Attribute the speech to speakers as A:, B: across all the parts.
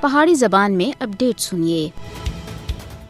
A: پہاڑی زبان میں اپڈیٹ سنیے۔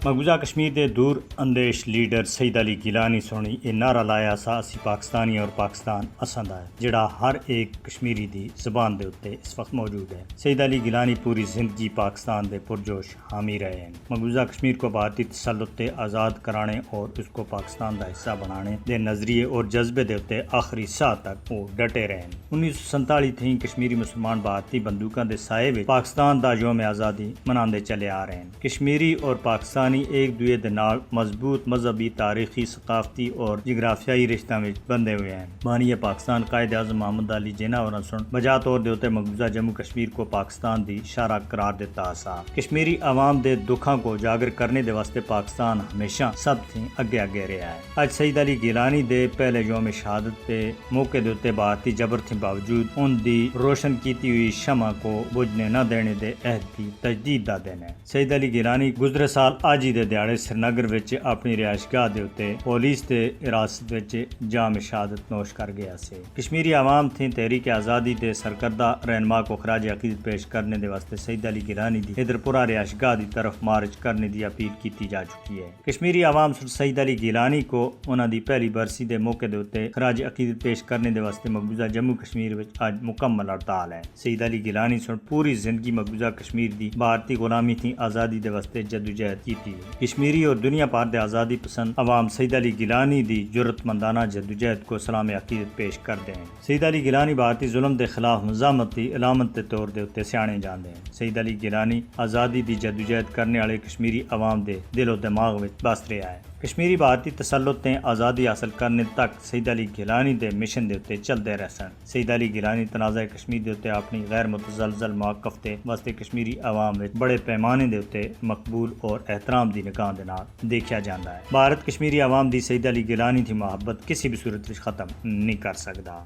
B: مقبوضہ کشمیر دے دور اندیش لیڈر سید علی گیلانی سونی یہ نعرہ لایا سا اسی پاکستانی اور پاکستان اساں دا ہے جڑا ہر ایک کشمیری دی زبان دے اتے اس وقت موجود ہے۔ سید علی گیلانی پوری زندگی پاکستان دے پرجوش حامی رہے ہیں۔ مقبوضہ کشمیر کو بھارتی تسلط تے آزاد کرانے اور اس کو پاکستان دا حصہ بنانے دے نظریے اور جذبے دے اتے آخری ساہ تک وہ ڈٹے رہے ہیں۔ 1947 تھی کشمیری مسلمان بھارتی بندوقاں دے سائے وچ پاکستان دا یوم آزادی مناندے چلے آ رہے ہیں۔ کشمیری اور پاکستانی ایک دوئے دے نال مضبوط مذہبی، تاریخی، ثقافتی اور جغرافیائی رشتہ میں بندے ہوئے ہیں۔ بانی پاکستان قائد اعظم محمد علی جناح اور سن بجا طور دے اتے مقبوضہ جموں کشمیر کو پاکستان دی شارہ قرار دیتا سا۔ کشمیری عوام دے دکھاں کو اجاگر کرنے دے واسطے پاکستان ہمیشہ سب تھی اگے رہا ہے۔ اج سید علی گیلانی دے پہلے یوم شہادت دے موقع دے اتے بھارتی جبر تھی باوجود ان دی روشن کیتی ہوئی شمع کو بجھنے نہ دینے دے عہد کی تجدید دا دن ہے۔ سید علی گیلانی گزرے سال آج دے دیاڑے سرینگر وچ اپنی رہائش گاہ دے اتے پولیس دے حراست وچ جام شہادت نوش کر گیا سے۔ کشمیری عوام تھی تحریک آزادی دے سرکردہ رہنما کو خراج عقیدت پیش کرنے دے واسطے سید علی گیلانی دی ادھر پورا رہائش گاہ دی طرف مارچ کرنے دی اپیل کیتی جا چکی ہے۔ کشمیری عوام سید علی گیلانی کو انہاں دی پہلی برسی دے موقع دے اتے خراج عقیدت پیش کرنے دے واسطے مقبوضہ جموں کشمیر وچ اج مکمل ہڑتال ہے۔ سید علی گیلانی پوری زندگی مقبوضہ کشمیر دی بھارتی غلامی تھی آزادی دے واسطے جدوجہد کیتی۔ کشمیری اور دنیا بھر دے آزادی پسند عوام سید علی گیلانی دی جرت مندانہ جدوجہد کو سلام عقیدت پیش کرتے ہیں۔ سید علی گیلانی بھارتی ظلم دے خلاف مزاحمت دی علامت دے طور دے اتے سیانے جاندے ہیں۔ سید علی گیلانی آزادی دی جدوجہد کرنے والے کشمیری عوام دے دل و دماغ وچ بس رہا ہے۔ کشمیری بھارتی تسلط تے آزادی حاصل کرنے تک سید علی گیلانی دے مشن دے اتے چلتے رہ سن۔ سید علی گیلانی تنازع کشمیر دے اتے اپنی غیر متزلزل موقف دے واسطے کشمیری عوام وچ بڑے پیمانے دے اتے مقبول اور احترام دی نگاہ دے نال دیکھا جاندا ہے۔ بھارت کشمیری عوام دی سید علی گیلانی دی محبت کسی بھی صورت وچ ختم نہیں کر سکدا۔